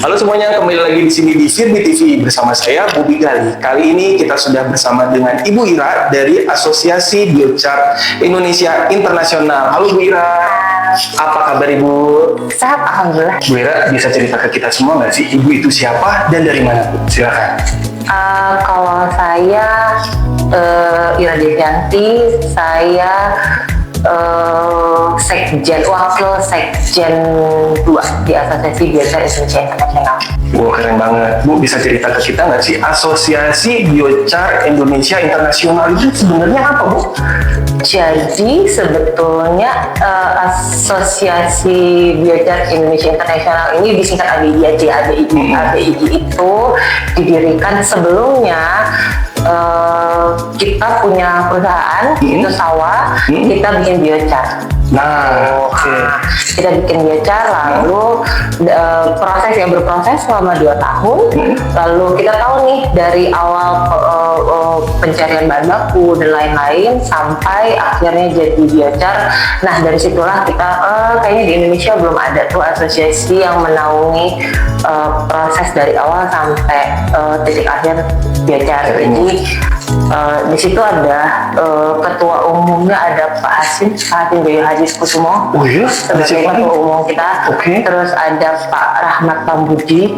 Halo semuanya, kembali lagi di sini di Firbi TV bersama saya Bobi Gali. Kali ini kita sudah bersama dengan Ibu Ira dari Asosiasi Biochar Indonesia Internasional. Halo Bu Ira, apa kabar Ibu? Sehat, alhamdulillah. Bu Ira bisa cerita ke kita semua nggak sih, Ibu itu siapa dan dari mana Bu? Silakan. Kalau saya Ira Devianti, saya wakil sekjen 2 di Asosiasi Biochar Indonesia Internasional. Wah, keren banget. Bu, bisa cerita ke kita nggak sih Asosiasi Biochar Indonesia Internasional itu sebenarnya apa, Bu? Jadi sebetulnya Asosiasi Biochar Indonesia Internasional ini disingkat ABI aja. ABI itu didirikan sebelumnya. Kita punya perusahaan itu sawah, kita bikin biochar. Kita bikin biochar, lalu berproses selama 2 tahun. Lalu kita tahu nih dari awal pencarian bahan baku dan lain-lain sampai akhirnya jadi biochar. Nah, dari situlah kita kayaknya di Indonesia belum ada tuh asosiasi yang menaungi proses dari awal sampai titik akhir biochar. Jadi di situ ada ketua umumnya ada Pak Hasim Joyo Hadikusumo sebagai ketua umum kita. Terus ada Pak Rahmat Pambudi,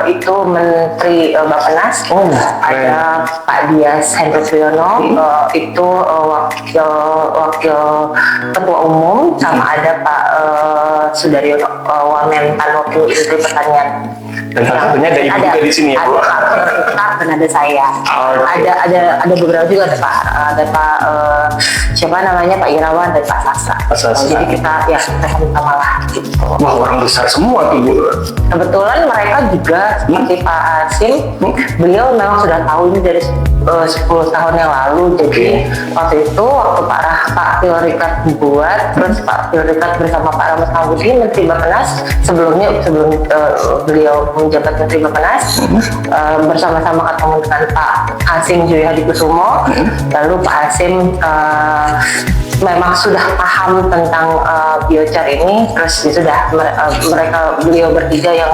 itu Menteri Bappenas. Ada Pak Dias Hendro Priyono, itu wakil ketua umum, sama ada Pak Sudaryono Wamentan, wakil Menteri Pertanian. Dan salah satunya ada Ibu juga di sini ya, Bu? Dan ada saya. Ada beberapa juga, ada Pak siapa namanya, Pak Irawan dan Pak Sasa. Jadi kita sama-sama lah gitu. Wah, orang besar semua tuh, Bu. Kebetulan mereka juga seperti Pak Hasim, beliau memang sudah tahu ini dari 10 tahun yang lalu. Jadi waktu Pak Priorikat buat, terus Pak Priorikat bersama Pak Rahmat Pambudi, Menteri Bappenas, sebelum beliau menjabat Menteri Bappenas, bersama-sama ketemu dengan Pak Hasim Joyo Hadikusumo. Lalu Pak Hasim memang sudah paham tentang biochar ini, terus beliau bertiga yang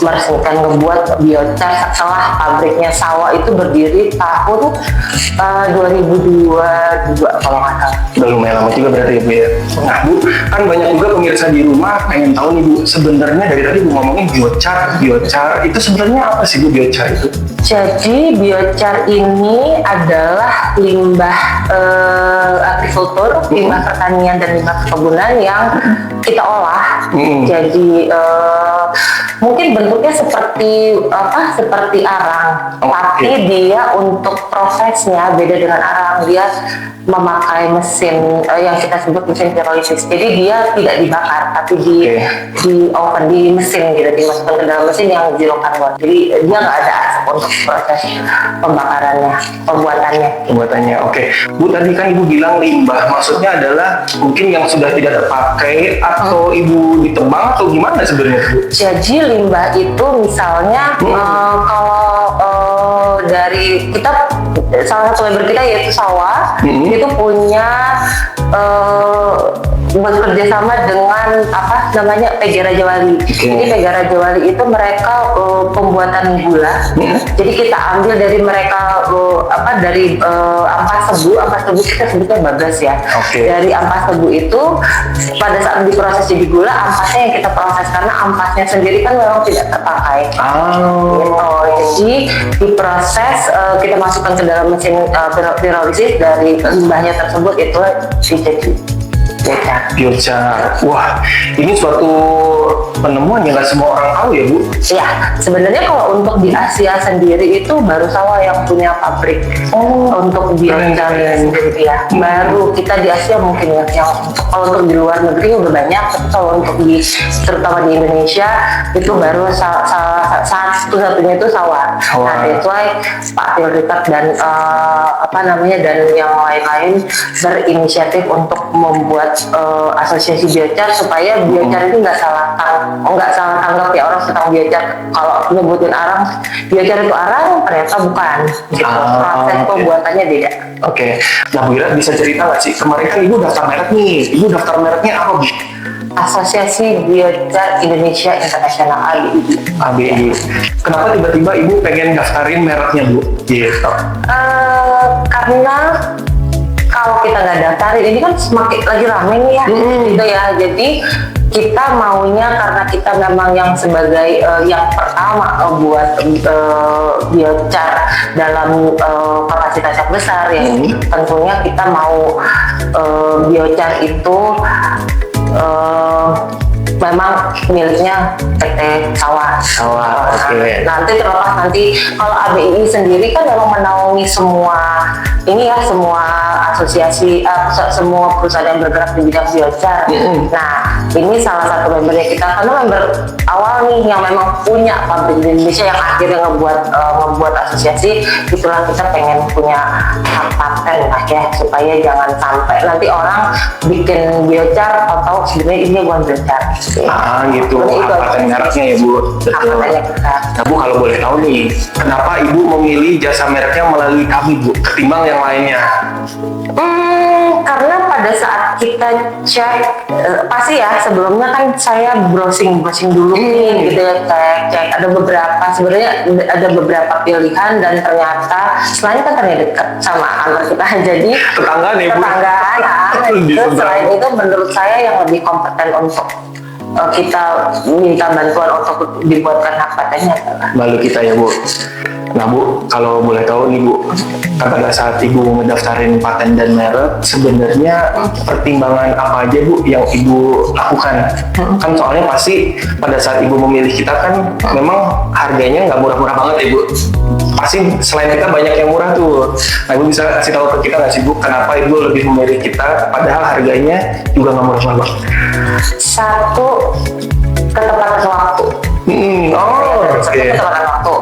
meresmikan ngebuat biochar setelah pabriknya sawah itu berdiri tahun 2022 kalau nggak salah. Udah lumayan lama juga berarti ya, Bu ya. Nah, Bu, kan banyak juga pemirsa di rumah pengen tahu nih, Bu, sebenarnya dari tadi Bu ngomongin biochar itu sebenarnya apa sih, Bu, biochar itu? Jadi biochar ini adalah limbah agrikultur, limbah pertanian dan limbah perkebunan yang kita olah. Jadi mungkin bentuknya seperti arang, tapi dia untuk prosesnya beda dengan arang. Dia memakai mesin yang kita sebut mesin pirolisis. Jadi dia tidak dibakar, tapi di oven, di mesin gitu, dimasukkan ke dalam mesin yang zero carbon. Jadi dia nggak ada asap untuk proses pembuatannya. Oke. Bu, tadi kan Ibu bilang limbah, maksudnya adalah mungkin yang sudah tidak terpakai atau Ibu ditebang atau gimana sebenarnya, Bu? Jadi limbah itu misalnya kalau dari kita, salah satu member kita yaitu sawah, itu punya bekerja sama dengan PG Raja Wali. Jadi PG Raja Wali itu mereka pembuatan gula. Jadi kita ambil dari mereka dari ampas tebu kita sebutnya bagas ya. Dari ampas tebu itu pada saat diproses jadi gula, ampasnya yang kita proses karena ampasnya sendiri kan memang tidak terpakai. Jadi diproses, kita masukkan ke dalam mesin pirolisis, dari limbahnya tersebut itu jadi biochar. Wah, ini suatu penemuan yang nggak semua orang tahu ya, Bu? Iya, sebenarnya kalau untuk di Asia sendiri itu baru sawah yang punya pabrik untuk biochar sendiri ya. Baru kita di Asia mungkin ya, kalau untuk di luar negeri udah banyak, tapi kalau untuk terutama di Indonesia itu baru satu-satunya itu sawah. Nah, that's why Pak Priorikat dan dan yang lain-lain berinisiatif untuk membuat asosiasi biochar supaya biochar itu nggak salah tanggap ya orang tentang biochar. Kalau nyebutin arang, biochar itu arang, ternyata bukan. Proses pembuatannya beda. Nah, Bu Ira bisa cerita nggak sih, kemarin kan Ibu daftar merek nih, Ibu daftar mereknya apa, Bu? Asosiasi Biochar Indonesia Internasional ABI. ABI. Kenapa tiba-tiba Ibu pengen daftarin mereknya Bu? Gitu. Karena kalau kita nggak daftarin, ini kan semakin lagi rame nih ya, gitu ya. Jadi kita maunya karena kita memang yang sebagai yang pertama buat biochar dalam kapasitas yang besar ya. Tentunya kita mau biochar itu memang miliknya PT Sawah. Oke. Nanti terlepas nanti kalau ABI sendiri kan memang menaungi semua ini ya, semua asosiasi, semua perusahaan yang bergerak di bidang biochar. Nah, ini salah satu membernya kita, karena member awal nih yang memang punya pabrik di Indonesia yang akhirnya ngebuat asosiasi. Itulah kita pengen punya hak paten lah ya, supaya jangan sampai nanti orang bikin biochar tahu sebenarnya ini bukan biochar. Gitu. Hak paten mereknya ya Bu. Betul. Nah Bu, kalau boleh tahu nih, kenapa Ibu memilih jasa mereknya melalui kami Bu, ketimbang yang lainnya? Karena pada saat kita cek, pasti ya sebelumnya kan saya browsing dulu nih gitu ya, cek ada beberapa pilihan, dan ternyata selain kan ternyata dekat sama kantor kita, jadi Tetanggaan ya Bu? tetanggaan itu, selain itu menurut saya yang lebih kompeten untuk kita minta bantuan untuk dibuatkan hak patennya Lalu kita ya Bu. Nah Bu, kalau boleh tahu nih Bu, pada saat Ibu ngedaftarin paten dan merek, sebenarnya pertimbangan apa aja Bu yang Ibu lakukan? Kan soalnya pasti pada saat Ibu memilih kita kan memang harganya nggak murah-murah banget ya Bu. Pasti selain kita banyak yang murah tuh. Nah Ibu bisa kasih tahu ke kita nggak sih Bu, kenapa Ibu lebih memilih kita padahal harganya juga nggak murah-murah banget? Satu, ketepatan waktu. Ketepatan waktu.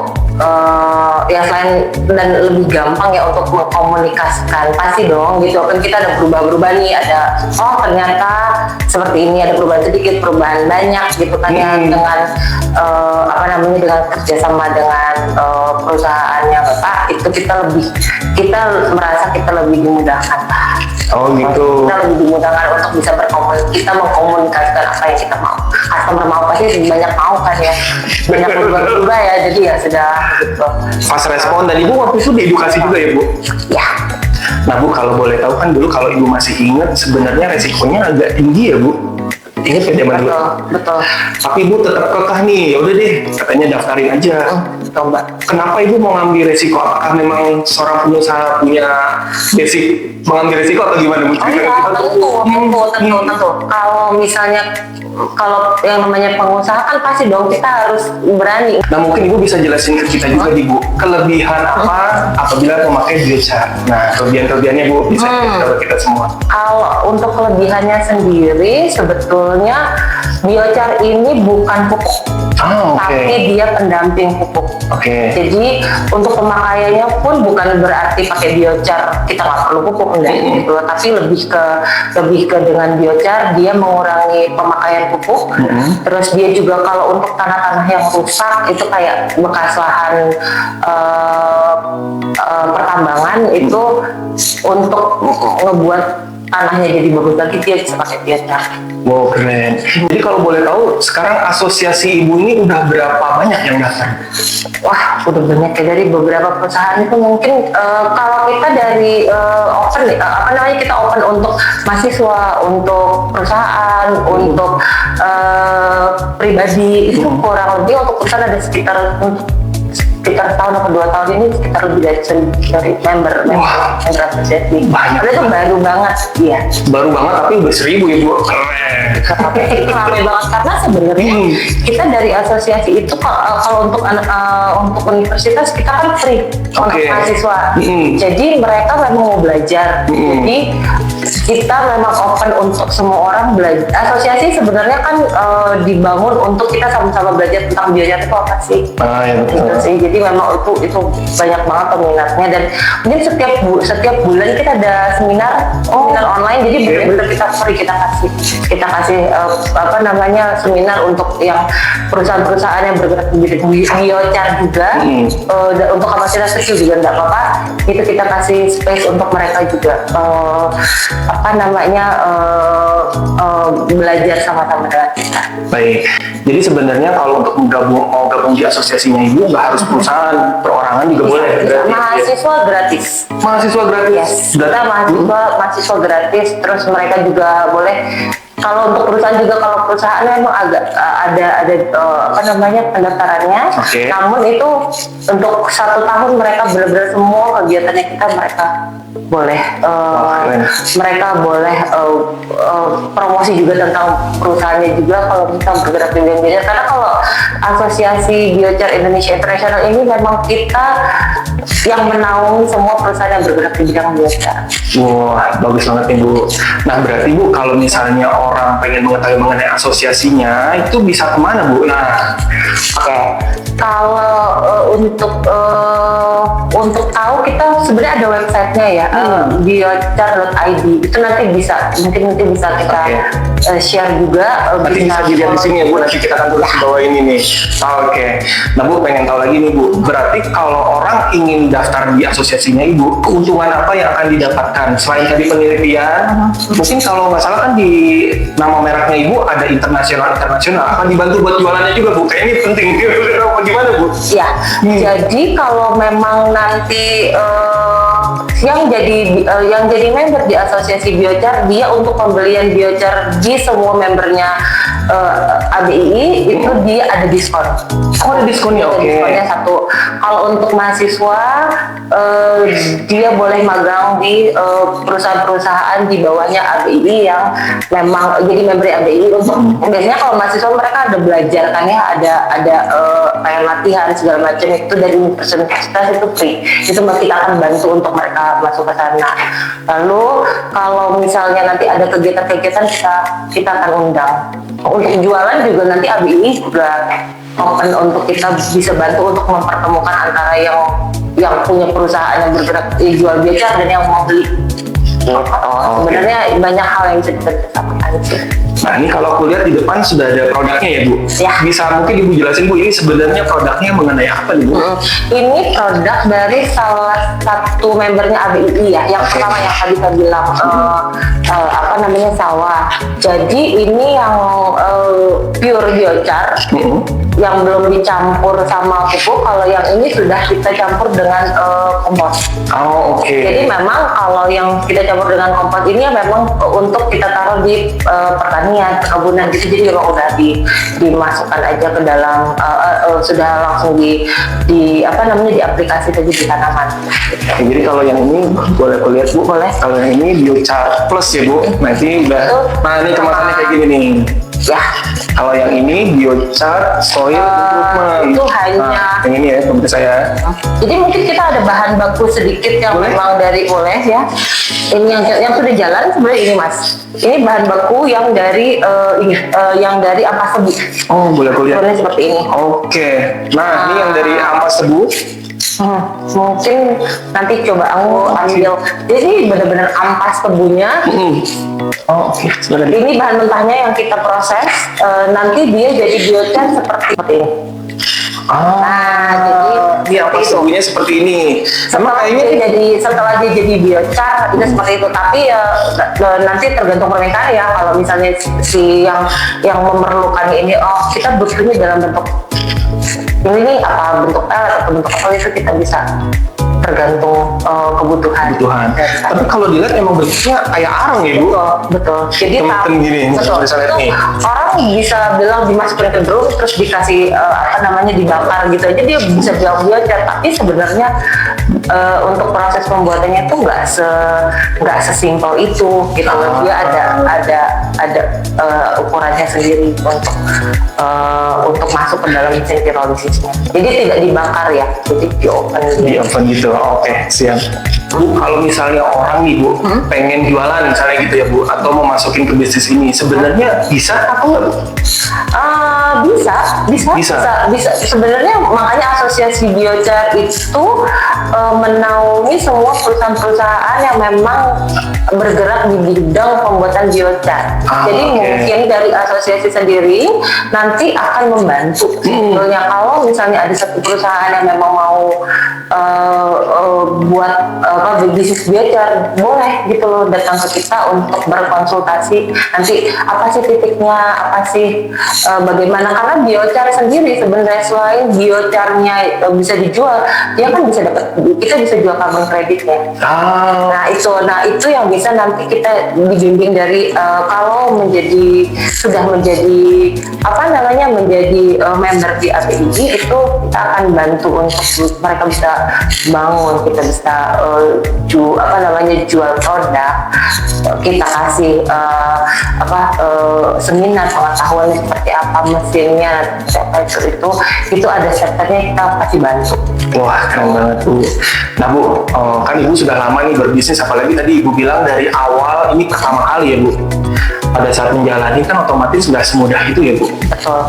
Ya selain dan lebih gampang ya untuk mengkomunikasikan, pasti dong gitu kan, kita ada berubah-berubah nih, ada ternyata seperti ini, ada perubahan sedikit, perubahan banyak gitu kan ya, dengan dengan kerjasama dengan perusahaan yang itu kita merasa kita lebih dimudahkan. Gitu. Kita lebih dimudahkan untuk bisa kita mengkomunikasikan apa yang kita mau. Customer mau pasti banyak mau kan ya, banyak berubah ya, jadi ya sudah gitu. Pas respon, dan Ibu waktu itu diedukasi juga ya Bu? Ya. Nah Bu, kalau boleh tahu kan dulu kalau Ibu masih ingat, sebenarnya resikonya agak tinggi ya Bu? Ingat ya zaman dulu? Betul. Tapi Ibu tetap kekeh nih, yaudah deh katanya daftarin aja. Coba. Kenapa Ibu mau ngambil resiko? Apakah memang seorang pengusaha punya basic mengambil resiko atau gimana? Tentu. Kalau misalnya yang namanya pengusaha kan pasti dong kita harus berani. Nah mungkin Ibu bisa jelasin ke kita juga Ibu, kelebihan apa apabila memakai biochar. Nah kelebihannya Bu bisa ke kita semua. Kalau untuk kelebihannya sendiri, sebetulnya biochar ini bukan pupuk, tapi dia pendamping pupuk. Jadi untuk pemakaiannya pun bukan berarti pakai biochar kita nggak perlu pupuk, enggak gitu, tapi lebih ke dengan biochar dia mengurangi pemakaian pupuk. Terus dia juga kalau untuk tanah-tanah yang rusak itu kayak bekas lahan pertambangan, itu untuk ngebuat tanahnya jadi bagus lagi dia bisa pakai biochar. Wow, keren. Jadi kalau boleh tahu, sekarang asosiasi Ibu ini udah berapa banyak yang daftar? Wah, udah banyak ya, dari beberapa perusahaan itu mungkin kalau kita dari open kita open untuk mahasiswa, untuk perusahaan, untuk pribadi, itu kurang lebih untuk perusahaan ada sekitar setahun atau 2 tahun ini sekitar lebih dari member asosiasi. Banyak. Itu baru banget, iya. Baru banget tapi udah 1.000 ya Bu. Tapi itu ramai banget karena sebenarnya kita dari asosiasi itu kalau untuk universitas kita kan free untuk mahasiswa. Jadi mereka memang mau belajar. Jadi kita memang open untuk semua orang belajar. Asosiasi sebenarnya kan dibangun untuk kita sama-sama belajar tentang biochar itu apa sih. Gitu sih. Jadi memang itu banyak banget peminatnya, dan mungkin setiap bulan kita ada seminar online. Jadi benar-benar kita free, kita kasih seminar untuk yang perusahaan-perusahaan yang bergerak di biochar juga. Untuk kapasitas kecil juga nggak apa-apa, itu kita kasih space untuk mereka juga apa namanya belajar sama-sama dengan kita. Baik, jadi sebenarnya kalau untuk mau gabung di asosiasinya Ibu nggak harus perusahaan, perorangan juga boleh. Berarti, mahasiswa gratis. Mahasiswa gratis. Yes. Kita mahasiswa gratis, terus mereka juga boleh. Kalau untuk perusahaan juga, kalau perusahaan memang agak ada apa namanya pendaftarannya. Okay. Namun itu untuk 1 tahun mereka benar-benar semua kegiatannya kita mereka boleh mereka boleh promosi juga tentang perusahaannya juga kalau kita bergerak di bidang biochar. Karena kalau Asosiasi Biochar Indonesia Internasional ini memang kita yang menaungi semua perusahaan yang bergerak di bidang biochar. Wah, bagus banget nih Bu. Nah berarti Bu, kalau misalnya orang pengen mengetahui mengenai asosiasinya, itu bisa kemana Bu? Nah, kalau untuk tahu kita sebenarnya ada websitenya ya, biochar.id. Itu nanti mungkin bisa kita share juga. Nanti bisa dilihat di sini ya Bu. Nanti kita akan tulis di bawah ini nih. Oke. Nah Bu, pengen tahu lagi nih Bu. Berarti kalau orang ingin daftar di asosiasinya Ibu, keuntungan apa yang akan didapatkan selain tadi penelitian? Mungkin kalau nggak salah kan di nama mereknya Ibu ada internasional. Akan dibantu buat jualannya juga Bu. Kayak ini penting. Gimana Bu? Ya. Jadi kalau memang nanti yang jadi member di Asosiasi Biochar, dia untuk pembelian biochar di semua membernya ABII itu dia ada diskon. Oh, ada diskonnya, oke. Diskonnya 1. Kalau untuk mahasiswa dia boleh magang di perusahaan-perusahaan di bawahnya ABII yang memang jadi member ABII. Untuk biasanya kalau mahasiswa mereka ada belajar kan ya, ada kayak latihan segala macam itu dari universitas itu free. Itu kita akan bantu untuk mereka masuk ke sana. Lalu kalau misalnya nanti ada kegiatan-kegiatan kita akan undang. Untuk jualan juga nanti ABII juga open untuk kita bisa bantu untuk mempertemukan antara yang punya perusahaan yang bergerak jual biochar dan yang mau beli. Sebenarnya banyak hal yang bisa kita kerjakan sih. Nah ini kalau aku lihat di depan sudah ada produknya ya Bu. Ya. Bisa mungkin Ibu jelasin Bu, ini sebenarnya produknya mengenai apa nih Bu? Ini produk dari salah satu membernya ABII ya. Yang pertama yang tadi saya bilang apa namanya sawah. Jadi ini yang pure biochar. Yang belum dicampur sama pupuk. Kalau yang ini sudah kita campur dengan kompos. Oh, oke. Jadi memang kalau yang kita campur dengan kompos ini ya memang untuk kita taruh di pertanian, perkebunan gitu. Jadi memang udah dimasukkan aja ke dalam sudah langsung di apa namanya di aplikasi saja di tanaman. Gitu. Jadi kalau yang ini boleh aku lihat Bu. Boleh. Kalau yang ini biochar plus ya Bu. Nanti udah. Nah ini kemasannya kayak gini nih. Ya. Kalau yang ini biochar soil improvement. Itu hanya. Nah, yang ini ya komputer saya. Jadi mungkin kita ada bahan baku sedikit yang memang dari ya. Ini yang sudah jalan sebenarnya ini Mas. Ini bahan baku yang dari yang dari ampas tebu. Oh boleh aku lihat. Sebenarnya seperti ini. Oke. Nah ini yang dari ampas tebu. Mungkin nanti coba aku ambil. Jadi benar-benar ampas tebunya. Oh oke. Ini bahan mentahnya yang kita proses. Nanti dia jadi biochar seperti ini. Nah, jadi ampas tebunya seperti ini. Sama kayaknya setelah dia jadi biochar itu seperti itu. Tapi ya nanti tergantung permintaan ya. Kalau misalnya si yang memerlukan ini, kita butuhnya dalam bentuk ini apa bentuk atau bentuk apa itu kita bisa tergantung kebutuhan. Tapi kalau dilihat emang bentuknya kayak arang ya Bu. Betul. Jadi gini. Betul. Orang bisa bilang dimasukin ke drum terus dikasih apa namanya dibakar gitu aja dia bisa bilang biochar. Tapi sebenarnya untuk proses pembuatannya tuh nggak sesimpel itu gitu. Dia ada ukurannya sendiri untuk masuk ke dalam mesin pirolizisnya. Jadi tidak dibakar ya, jadi di oven. Di oven gitu. Oke, siap. Bu, kalau misalnya orang nih Bu pengen jualan misalnya gitu ya Bu, atau mau masukin ke bisnis ini, sebenarnya bisa atau nggak Bu? Bisa. Sebenarnya makanya Asosiasi Biochar itu menaungi semua perusahaan-perusahaan yang memang bergerak di bidang pembuatan biochar. Jadi mungkin dari asosiasi sendiri nanti akan membantu sebetulnya kalau misalnya ada satu perusahaan yang memang mau buat bisnis biochar, boleh gitu loh datang ke kita untuk berkonsultasi. Nanti apa sih titiknya, apa sih bagaimana, karena biochar sendiri sebenarnya selain biocharnya bisa dijual, dia kan bisa dapat, kita bisa jual carbon creditnya. Nah itu yang bisa nanti kita dibimbing dari kalau sudah menjadi member di APIG, itu kita akan bantu untuk mereka bisa bangun, kita bisa jual produk, kita kasih seminar pengetahuan seperti apa mesinnya, itu ada sektornya, kita pasti bantu. Wah, keren banget Bu. Nah Bu, kan Ibu sudah lama nih berbisnis, apalagi tadi Ibu bilang dari awal ini pertama kali ya Bu. Pada saat menjalani kan otomatis nggak semudah itu ya Bu. Betul.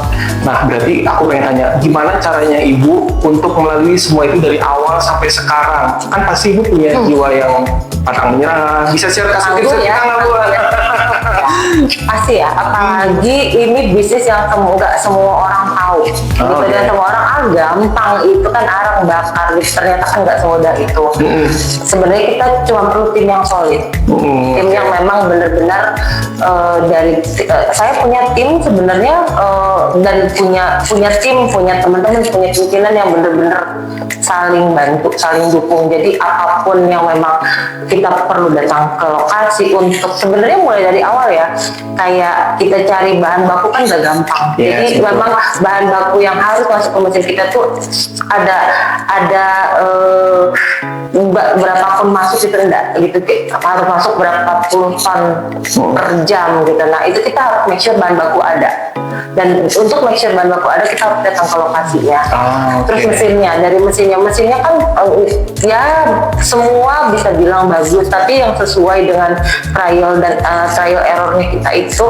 Nah berarti aku pengen tanya, gimana caranya Ibu untuk melalui semua itu dari awal sampai sekarang? Kan pasti Ibu punya jiwa yang pantang menyerah. Bisa share kasih tips ya, nggak Bu? Pasti ya, apalagi ini bisnis yang nggak semua orang tahu. Dan semua orang gampang, itu kan arang bakar, ternyata kan nggak semudah itu. Sebenarnya kita cuma perlu tim yang solid, tim yang memang benar-benar saya punya tim sebenarnya, dan punya tim, punya teman-teman, punya pimpinan yang benar-benar saling bantu, saling dukung. Jadi apapun yang memang kita perlu datang ke lokasi untuk, sebenarnya mulai dari awal ya, kayak kita cari bahan baku kan gak gampang. Jadi memang bahan baku yang harus masuk ke mesin kita tuh ada berapa pun masuk itu enggak gitu, harus masuk berapa puluh ton per jam gitu. Nah itu kita harus make sure bahan baku ada, dan untuk make sure bahan baku ada kita harus datang ke lokasinya. Terus mesinnya kan ya semua bisa bilang bagus, tapi yang sesuai dengan trial errornya kita itu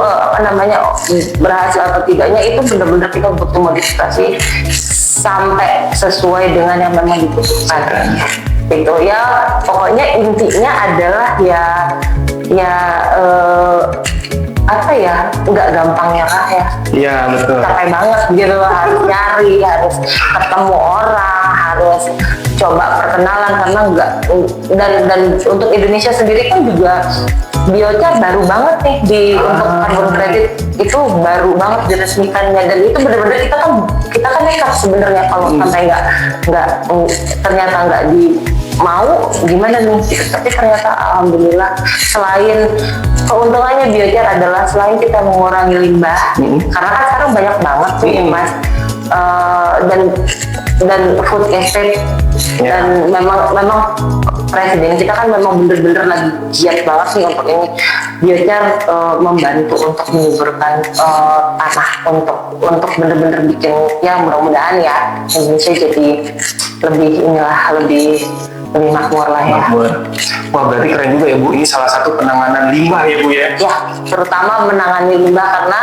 berhasil atau tidaknya, itu benar-benar kita butuh modifikasi sampai sesuai dengan yang memang dibutuhkan. Gitu ya, pokoknya intinya adalah nggak gampang nyerah ya. Iya betul. Capek banget gitu, harus nyari, harus ketemu orang, harus coba perkenalan, karena dan untuk Indonesia sendiri kan juga biochar baru banget nih untuk carbon credit itu baru banget diresmikannya, dan itu benar-benar kita kan nekat sebenarnya kalau sampai ternyata nggak mau gimana nih gitu. Tapi ternyata alhamdulillah, selain keuntungannya biochar adalah selain kita mengurangi limbah, karena kan sekarang banyak banget tuh Mas, dan food estate, dan memang presiden kita kan memang bener-bener lagi giat banget nih untuk ini. Biochar membantu untuk menyuburkan tanah, untuk bener-bener bikin, ya mudah-mudahan ya Indonesia jadi lebih makmur lah ya. Wah berarti keren juga ya Bu, ini salah satu penanganan limbah ya Bu ya? Ya, terutama menangani limbah, karena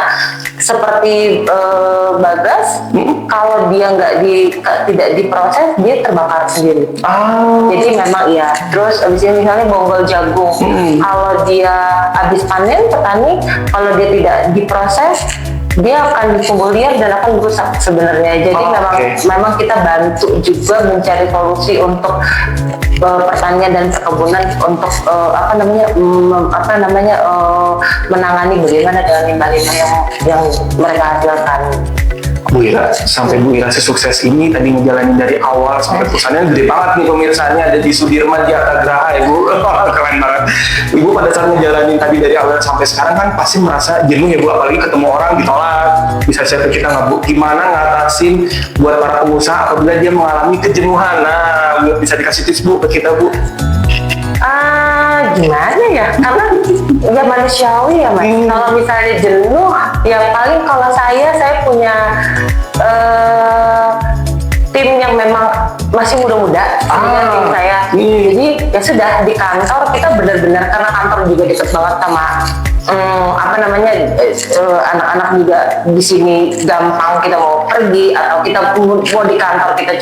seperti bagas, kalau dia tidak diproses, dia terbakar sendiri. Jadi memang iya. Terus abis ini misalnya bonggol jagung, kalau dia habis panen, petani kalau dia tidak diproses, dia akan tumbuh liar dan akan rusak sebenarnya. Jadi memang kita bantu juga mencari solusi untuk pertanian dan perkebunan untuk menangani bagaimana dengan limbah-limbah yang mereka hasilkan. Bu Ira, sampai Bu Ira sesukses ini tadi ngejalanin dari awal sampai perusahaannya gede banget nih pemirsanya, ada di Sudirman, di Artagraha ya Bu. Keren banget. Ibu pada saat ngejalanin tadi dari awal sampai sekarang kan pasti merasa jenuh ya Bu, apalagi ketemu orang ditolak. Bisa share ke kita nggak Bu, gimana ngatasin buat para pengusaha apabila dia mengalami kejenuhan? Nah, bisa dikasih tips Bu ke kita Bu. Gimana ya, karena ya manusiawi ya Mas. Kalau misalnya jenuh, ya paling kalau saya punya tim yang memang masih muda-muda, tim saya. Jadi ya sudah, di kantor kita benar-benar, karena kantor juga dekat banget sama anak-anak juga di sini, gampang kita mau pergi atau kita mau di kantor kita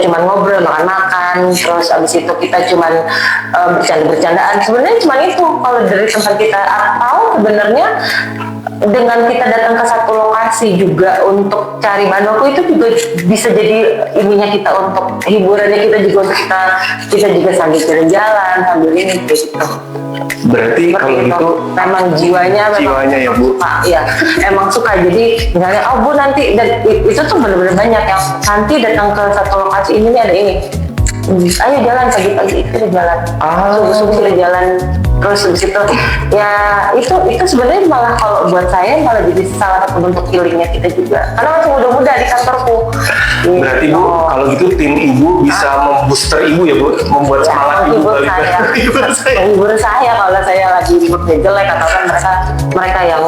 cuman ngobrol, makan-makan, terus abis itu kita cuman bercanda-bercandaan. Sebenarnya cuma itu kalau dari tempat kita, atau sebenarnya dengan kita datang ke satu lokasi juga untuk cari bahan baku itu juga bisa jadi ininya kita untuk hiburannya kita juga untuk kita juga sambil jalan sambil ini gitu. Berarti kalau gitu memang jiwanya ya Bu. Suka, ya emang suka. Jadi misalnya Bu nanti, dan itu tuh benar-benar banyak yang nanti datang ke satu lokasi ini nih ada ini, ayo jalan pagi-pagi itu jalan, subuh-subuh sudah jalan. Terus habis itu ya itu sebenarnya malah kalau buat saya malah jadi salah satu bentuk healingnya kita juga, karena masih muda-muda di kantorku. Berarti Bu, kalau gitu tim Ibu bisa membooster Ibu ya Bu, membuat semangat Ibu menghibur saya kalau saya lagi moodnya jelek, atau kan mereka yang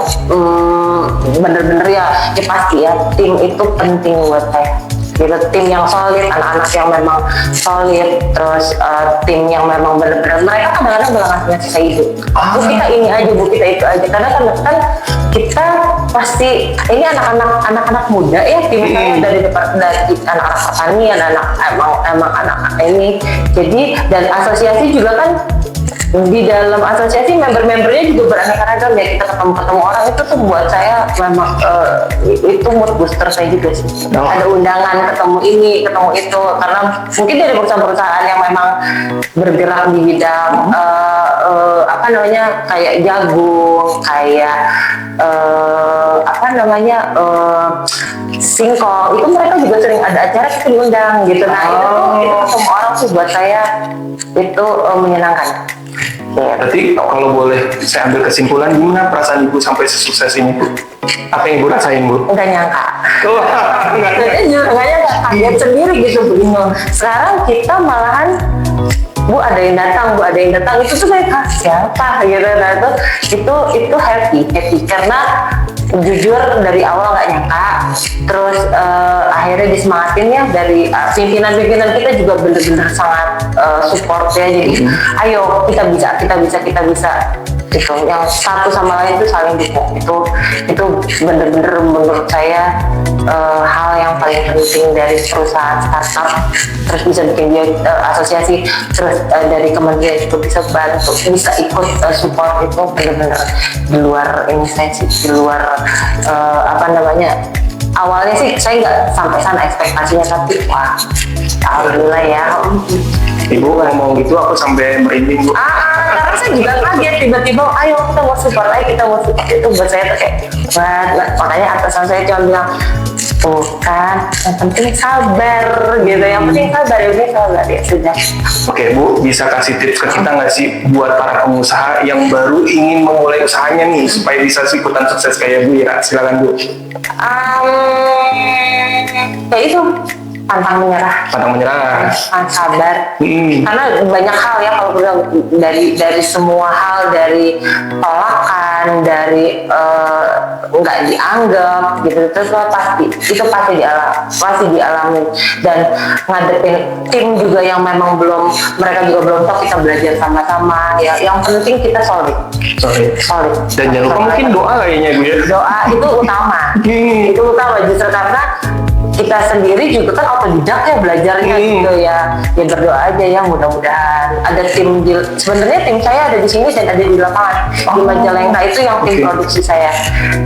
bener-bener ya pasti ya tim itu penting buat saya. Gitu, tim yang solid, anak-anak yang memang solid, terus tim yang memang benar-benar mereka kadang-kadang bilang ngasih saya itu, Bu kita ini aja, Bu kita itu aja, karena kan kita pasti ini anak-anak muda ya, tim saya dari anak-anak pertanian, emang anak ini, jadi dari asosiasi juga kan. Di dalam asosiasi member-membernya juga beraneka ragam ya, kita ketemu orang itu tuh buat saya memang itu mood booster saya juga sih. Ada undangan ketemu ini ketemu itu, karena mungkin dari perusahaan-perusahaan yang memang bergerak di bidang kayak jagung, kayak singkong, itu mereka juga sering ada acara kita diundang gitu. Nah itu tuh kita ketemu orang sih buat saya itu menyenangkan. Berarti kalau boleh saya ambil kesimpulan, gimana perasaan Ibu sampai sesukses ini Bu? Apa yang Ibu rasain Bu? Nggak nyangka. Nggak nyangka, kaget sendiri gitu begini. Sekarang kita malahan Bu ada yang datang, itu tuh saya siapa gitu. Nah itu happy karena jujur dari awal nggak nyangka, terus akhirnya disemangatin ya dari pimpinan kita juga bener-bener sangat support ya, jadi ayo kita bisa gitu, yang satu sama lain itu saling dukung, itu bener-bener menurut saya hal yang paling penting dari perusahaan startup, terus bisa bikin dia asosiasi, terus dari kementerian itu bisa bantu, bisa ikut support, itu bener-bener di luar ini saya sih, di luar awalnya sih saya nggak sampai sana ekspektasinya, tapi wah alhamdulillah ya. Ibu ngomong gitu aku sampai merinding Bu. Karena saya juga kaget tiba-tiba ayo kita mau support itu buat saya tuh kayak makanya atasan saya cuma bilang bukan, yang penting sabar gitu, yang penting sabar ya sudah. Oke Bu, bisa kasih tips ke kita nggak sih buat para pengusaha yang baru ingin memulai usahanya nih supaya bisa ikutan sukses kayak Bu Ira? Silakan Bu. Ya itu pantang menyerah, sabar, karena banyak hal ya kalau dari semua hal, dari tolakan, dari nggak dianggap gitu, terus pasti dialami, dan ngadepin tim juga yang memang mereka juga belum tahu, kita belajar sama-sama ya, yang penting kita solid. Dan jangan lupa mungkin doa kayaknya Bu ya. Doa itu utama justru karena kita sendiri juga kan otodidak ya belajarnya gitu ya berdoa aja ya, mudah-mudahan ada tim sebenarnya tim saya ada di sini dan ada di lapangan di Majalengka, itu yang tim produksi saya.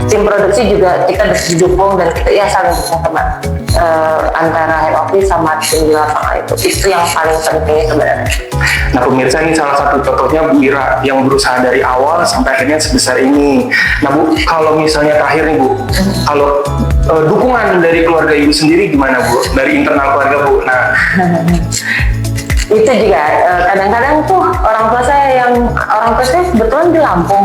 Tim produksi juga kita didukung dan kita ya saling dukung teman antara head office sama tim di lapangan, itu yang paling penting sebenarnya. Nah pemirsa, ini salah satu contohnya Bu Ira yang berusaha dari awal sampai akhirnya sebesar ini. Nah Bu, kalau misalnya terakhir nih Bu, kalau dukungan dari keluarga Ibu sendiri gimana Bu? Dari internal keluarga Bu? Nah itu juga kadang-kadang tuh orang tua saya kebetulan di Lampung.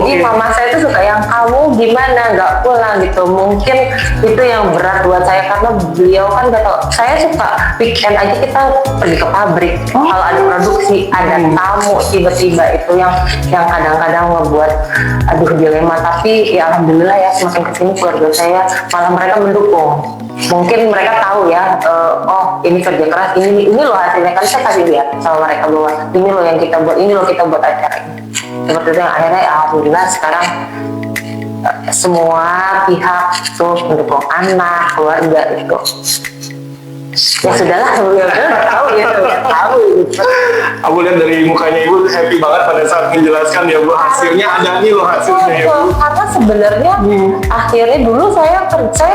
Jadi mama saya tuh suka yang kamu gimana nggak pulang gitu. Mungkin itu yang berat buat saya karena beliau kan nggak tahu. Saya suka weekend aja kita pergi ke pabrik. Kalau ada produksi, ada tamu tiba-tiba, itu yang kadang-kadang ngebuat aduh dilema. Tapi ya alhamdulillah ya semakin kesini keluarga saya malah mereka mendukung. Mungkin mereka tahu ya, oh ini kerja keras, ini loh hasilnya, kan saya kasih lihat sama mereka bahwa ini loh yang kita buat, ini loh kita buat acara ini. Seperti itu yang akhirnya alhamdulillah sekarang semua pihak tuh mendukung, anak, keluarga itu. Ya sudahlah, tahu. Aku lihat dari mukanya Ibu happy banget pada saat menjelaskan ya Bu. Hasilnya ada nih loh hasilnya ya Bu. Karena sebenarnya akhirnya dulu saya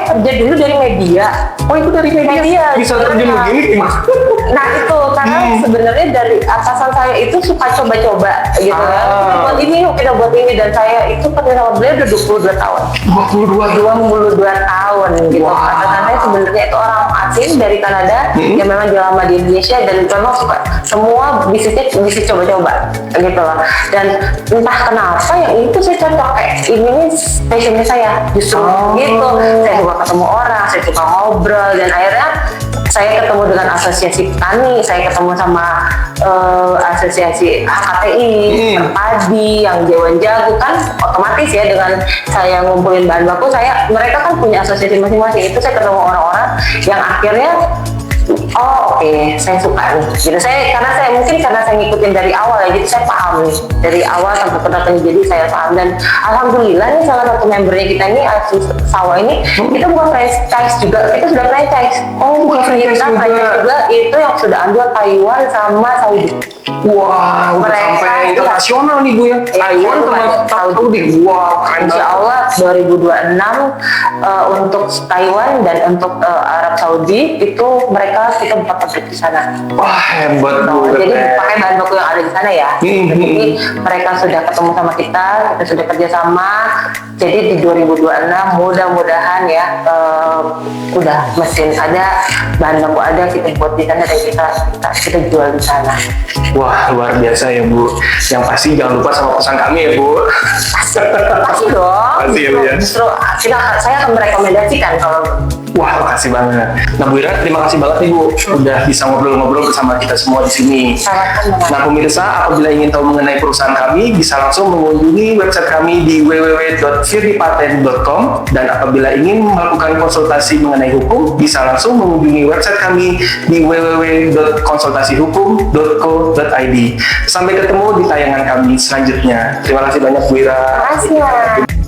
kerja dulu dari media. Oh itu dari media bisa terjun sebenarnya. begini gimana? Nah itu karena sebenarnya dari atasan saya itu suka coba-coba gitu ya. Kita buat ini, yuk kita buat ini, dan saya itu kerja sama beliau udah 22 tahun. 22 tahun gitu. Wow. Atasan saya sebenarnya itu orang asing dari Kanada yang memang udah lama di Indonesia dan memang suka semua bisnisnya bisnis coba-coba gitu loh. Dan entah kenapa yang itu saya cocok kayak ini nih passionnya saya justru gitu. Saya suka ketemu orang, saya suka ngobrol, dan akhirnya saya ketemu dengan asosiasi petani, saya ketemu sama asosiasi HKTI, Perpadi, yang Dewan Jago, kan otomatis ya dengan saya ngumpulin bahan baku, mereka kan punya asosiasi masing-masing, itu saya ketemu orang-orang yang akhirnya saya suka nih gitu. Karena saya ngikutin dari awal ya, jadi saya paham nih dari awal sampai pendatang, jadi saya paham. Dan alhamdulillah nih salah satu membernya kita ini Asus Sawah ini, kita bukan franchise juga, kita sudah franchise. Bukan franchise kita juga. franchise juga, itu yang sudah ambil Taiwan sama Saudi. Wah, udah Mereka sampai internasional nih Bu ya. Taiwan sama Saudi. Wah, keren Insya banget. Allah 2026 untuk Taiwan dan untuk Arab Saudi itu kita buka pabrik di sana. Wah, hebat Bu. Jadi pakai bahan baku yang ada di sana ya. Jadi mereka sudah ketemu sama kita sudah kerjasama. Jadi di 2026 mudah-mudahan ya udah mesin ada, bahan baku ada, kita buat di sana dan kita jual di sana. Wah, luar biasa ya Bu. Yang pasti jangan lupa sama pesan kami ya Bu. Pasti dong. Pasti ya Bu ya. Justru saya akan merekomendasikan kalau. Wah, makasih banget. Nah, Bu Ira, terima kasih banget nih Bu, udah bisa ngobrol-ngobrol bersama kita semua di sini. Sama-sama. Nah, pemirsa, apabila ingin tahu mengenai perusahaan kami, bisa langsung mengunjungi website kami di www.firdipaten.com, dan apabila ingin melakukan konsultasi mengenai hukum, bisa langsung mengunjungi website kami di www.konsultasihukum.co.id. Sampai ketemu di tayangan kami selanjutnya. Terima kasih banyak Bu Ira. Terima kasih.